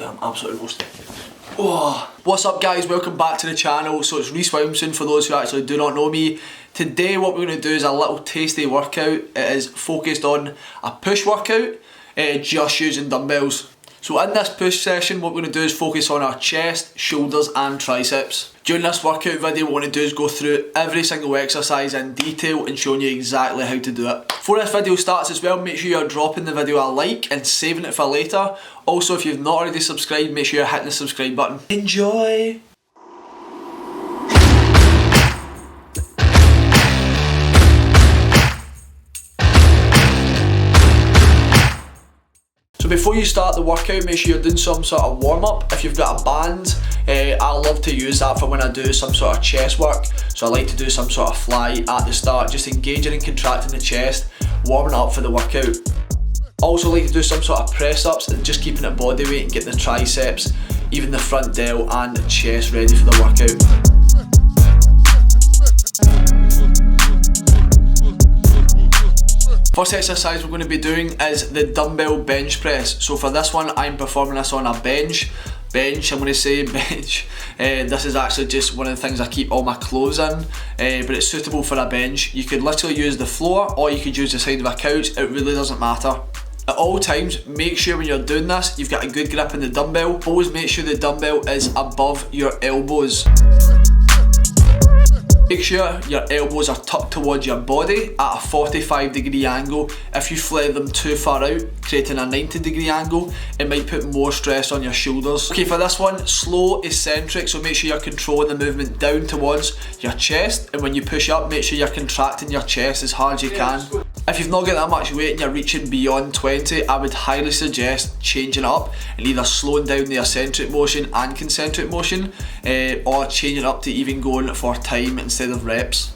I'm absolutely roasted. Oh. What's up guys, welcome back to the channel. So it's Reese Williamson for those who actually do not know me. Today what we're going to do is a little tasty workout. It is focused on a push workout, just using dumbbells. So in this push session what we're going to do is focus on our chest, shoulders and triceps. During this workout video what we want to do is go through every single exercise in detail and showing you exactly how to do it. Before this video starts as well, make sure you're dropping the video a like and saving it for later. Also, if you've not already subscribed, make sure you're hitting the subscribe button. Enjoy! So before you start the workout, make sure you're doing some sort of warm up. If you've got a band, I love to use that for when I do some sort of chest work. So I like to do some sort of fly at the start, just engaging and contracting the chest, warming up for the workout. Also like to do some sort of press ups and just keeping it body weight and getting the triceps, even the front delt and the chest ready for the workout. First exercise we're going to be doing is the dumbbell bench press. So for this one I'm performing this on a bench, I'm going to say bench. This is actually just one of the things I keep all my clothes in, but it's suitable for a bench. You could literally use the floor or you could use the side of a couch, it really doesn't matter. At all times, make sure when you're doing this, you've got a good grip on the dumbbell. Always make sure the dumbbell is above your elbows. Make sure your elbows are tucked towards your body at a 45-degree angle. If you flare them too far out, creating a 90-degree angle, it might put more stress on your shoulders. Okay, for this one, slow, eccentric, so make sure you're controlling the movement down towards your chest, and when you push up, make sure you're contracting your chest as hard as you can. If you've not got that much weight and you're reaching beyond 20, I would highly suggest changing it up and either slowing down the eccentric motion and concentric motion, or changing it up to even going for time instead of reps.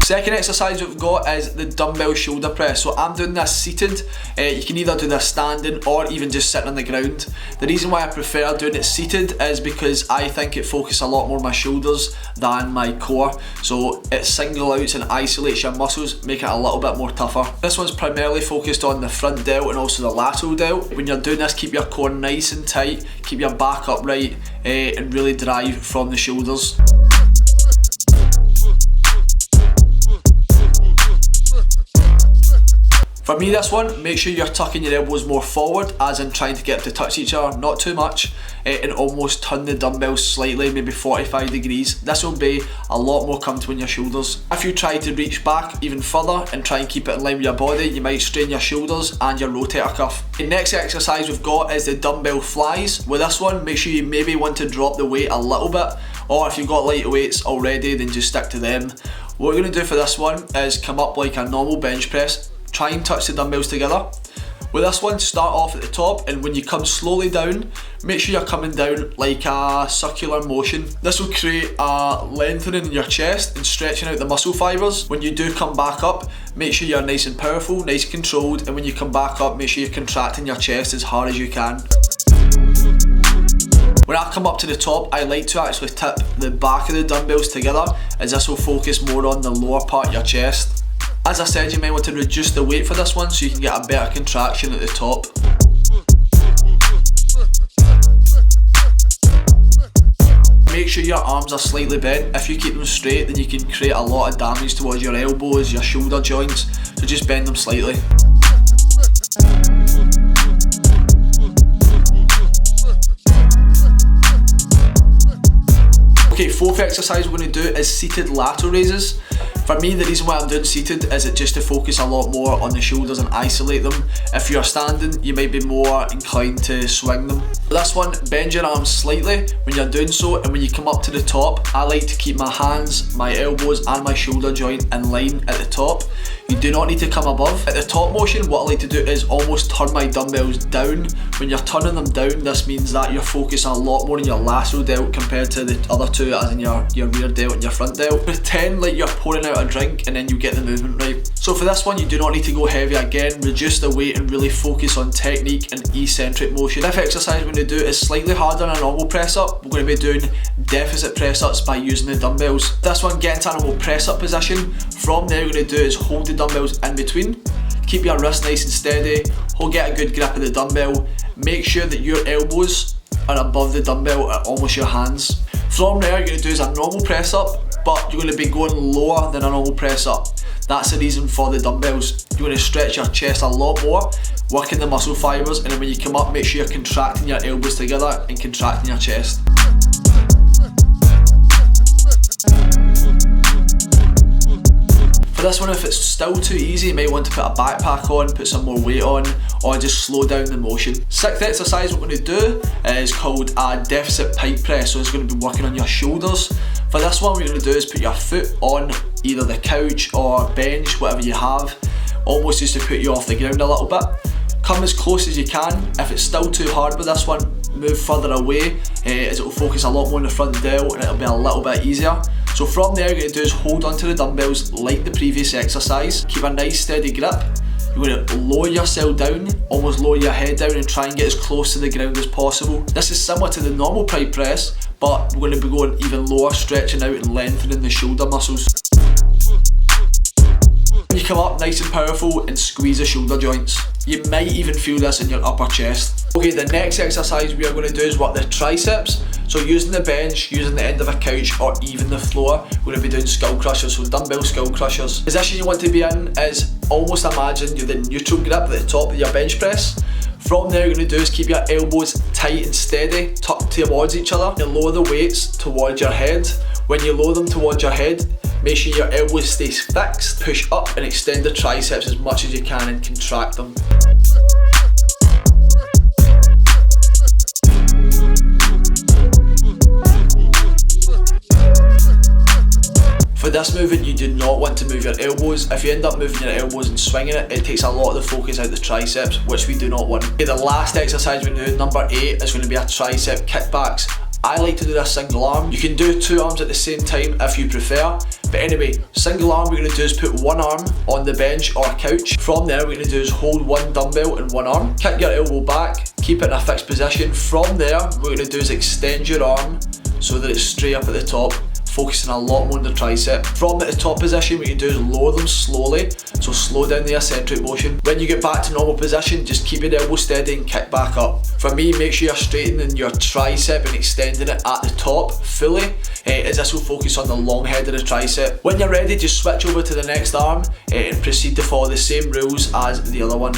Second exercise we've got is the dumbbell shoulder press. So I'm doing this seated. You can either do this standing or even just sitting on the ground. The reason why I prefer doing it seated is because I think it focuses a lot more on my shoulders than my core. So it single outs and isolates your muscles, making it a little bit more tougher. This one's primarily focused on the front delt and also the lateral delt. When you're doing this, keep your core nice and tight, keep your back upright, and really drive from the shoulders. For me this one, make sure you're tucking your elbows more forward, as in trying to get them to touch each other, not too much, and almost turn the dumbbells slightly, maybe 45 degrees. This will be a lot more comfortable in your shoulders. If you try to reach back even further and try and keep it in line with your body, you might strain your shoulders and your rotator cuff. The next exercise we've got is the dumbbell flies. With this one, make sure you maybe want to drop the weight a little bit, or if you've got light weights already, then just stick to them. What we're going to do for this one is come up like a normal bench press. Try and touch the dumbbells together. With this one, start off at the top, and when you come slowly down, make sure you're coming down like a circular motion. This will create a lengthening in your chest and stretching out the muscle fibres. When you do come back up, make sure you're nice and powerful, nice and controlled, and when you come back up, make sure you're contracting your chest as hard as you can. When I come up to the top, I like to actually tip the back of the dumbbells together, as this will focus more on the lower part of your chest. As I said, you might want to reduce the weight for this one so you can get a better contraction at the top. Make sure your arms are slightly bent. If you keep them straight, then you can create a lot of damage towards your elbows, your shoulder joints, so just bend them slightly. Okay, fourth exercise we're going to do is seated lateral raises. For me, the reason why I'm doing seated is it just to focus a lot more on the shoulders and isolate them. If you're standing, you might be more inclined to swing them. For this one, bend your arms slightly when you're doing so, and when you come up to the top, I like to keep my hands, my elbows and my shoulder joint in line at the top. You do not need to come above. At the top motion, what I like to do is almost turn my dumbbells down. When you're turning them down, this means that you're focusing a lot more on your lateral delt compared to the other two, as in your rear delt and your front delt. Pretend like you're pouring out a drink and then you get the movement right. So for this one, you do not need to go heavy again. Reduce the weight and really focus on technique and eccentric motion. This exercise we're going to do is slightly harder than a normal press up. We're going to be doing deficit press ups by using the dumbbells. This one, get into a normal press up position. From there, what you're going to do is hold the dumbbells in between. Keep your wrist nice and steady. Get a good grip of the dumbbell. Make sure that your elbows are above the dumbbell at almost your hands. From there, you're going to do is a normal press up, but you're going to be going lower than a normal press up. That's the reason for the dumbbells. You're going to stretch your chest a lot more, working the muscle fibers, and then when you come up, make sure you're contracting your elbows together and contracting your chest. For this one, if it's still too easy, you might want to put a backpack on, put some more weight on, or just slow down the motion. Sixth exercise we're going to do is called a deficit pike press, so it's going to be working on your shoulders. For this one, what you're going to do is put your foot on either the couch or bench, whatever you have, almost just to put you off the ground a little bit. Come as close as you can. If it's still too hard with this one, move further away, as it will focus a lot more on the front delt and it'll be a little bit easier. So from there, what you're going to do is hold onto the dumbbells like the previous exercise. Keep a nice steady grip. You're going to lower yourself down, almost lower your head down and try and get as close to the ground as possible. This is similar to the normal pike press, but we're going to be going even lower, stretching out and lengthening the shoulder muscles. When you come up nice and powerful and squeeze the shoulder joints. You might even feel this in your upper chest. Okay, the next exercise we are going to do is work the triceps. So using the bench, using the end of a couch or even the floor, we're going to be doing skull crushers, so dumbbell skull crushers. Position you want to be in is almost imagine you're the neutral grip at the top of your bench press. From there, what you're going to do is keep your elbows tight and steady, tucked towards each other. You lower the weights towards your head. When you lower them towards your head, make sure your elbows stay fixed. Push up and extend the triceps as much as you can and contract them. For this movement, you do not want to move your elbows. If you end up moving your elbows and swinging it, it takes a lot of the focus out of the triceps, which we do not want. Okay, the last exercise we do, number 8, is going to be a tricep kickbacks. I like to do this single arm. You can do 2 arms at the same time if you prefer. But anyway, single arm, what we're going to do is put one arm on the bench or couch. From there, what we're going to do is hold one dumbbell in one arm. Kick your elbow back, keep it in a fixed position. From there, what we're going to do is extend your arm so that it's straight up at the top, focusing a lot more on the tricep. From the top position, what you do is lower them slowly, so slow down the eccentric motion. When you get back to normal position, just keep your elbow steady and kick back up. For me, make sure you're straightening your tricep and extending it at the top fully, as this will focus on the long head of the tricep. When you're ready, just switch over to the next arm and proceed to follow the same rules as the other one.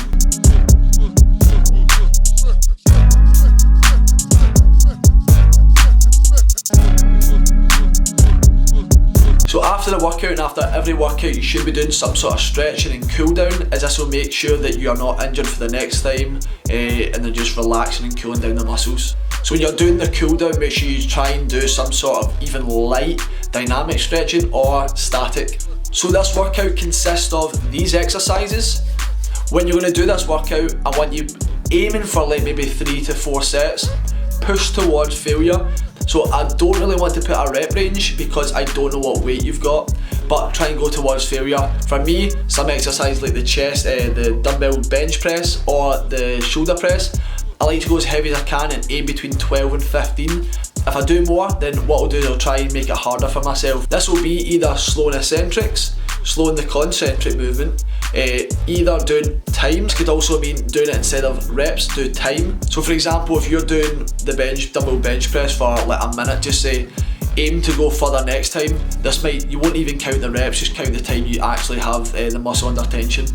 So after the workout and after every workout, you should be doing some sort of stretching and cool down, as this will make sure that you are not injured for the next time, and then just relaxing and cooling down the muscles. So when you're doing the cool down, make sure you try and do some sort of even light dynamic stretching or static. So this workout consists of these exercises. When you're going to do this workout, I want you aiming for like maybe 3 to 4 sets. Push towards failure. So I don't really want to put a rep range because I don't know what weight you've got, but try and go towards failure. For me, some exercise like the chest, the dumbbell bench press or the shoulder press, I like to go as heavy as I can and aim between 12 and 15. If I do more, then what I'll do is I'll try and make it harder for myself. This will be either slowing eccentrics, slowing the concentric movement, either doing times, could also mean doing it instead of reps, do time. So for example, if you're doing the dumbbell bench press for like a minute, just say aim to go further next time. You won't even count the reps, just count the time you actually have the muscle under tension.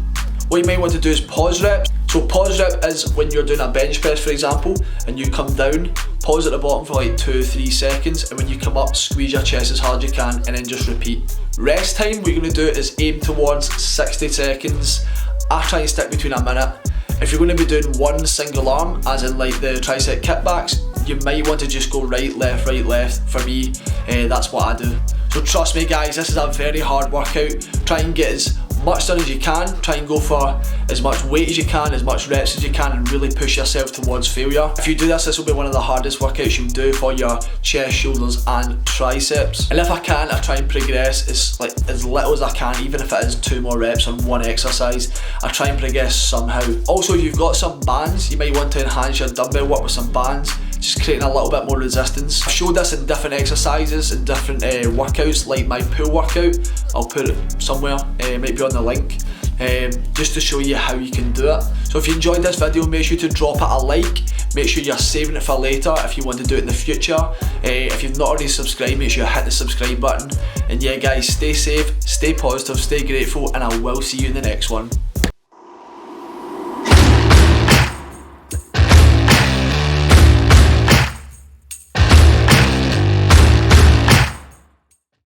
What you might want to do is pause reps. So pause rep is when you're doing a bench press, for example, and you come down, pause at the bottom for like 2-3 seconds, and when you come up, squeeze your chest as hard as you can, and then just repeat. Rest time, what you're going to do is aim towards 60 seconds. I try and stick between a minute. If you're going to be doing one single arm, as in like the tricep kickbacks, you might want to just go right, left. For me, that's what I do. So trust me guys, this is a very hard workout. Try and get as much done as you can. Try and go for as much weight as you can, as much reps as you can, and really push yourself towards failure. If you do this, this will be one of the hardest workouts you'll do for your chest, shoulders and triceps. And if I can, I try and progress as little as I can, even if it is 2 more reps on one exercise. I try and progress somehow. Also, if you've got some bands, you might want to enhance your dumbbell work with some bands, just creating a little bit more resistance. I've showed this in different exercises and different workouts, like my pull workout. I'll put it somewhere, it might be on the link, just to show you how you can do it. So if you enjoyed this video, make sure to drop it a like. Make sure you're saving it for later if you want to do it in the future. If you've not already subscribed, make sure you hit the subscribe button. And yeah guys, stay safe, stay positive, stay grateful, and I will see you in the next one.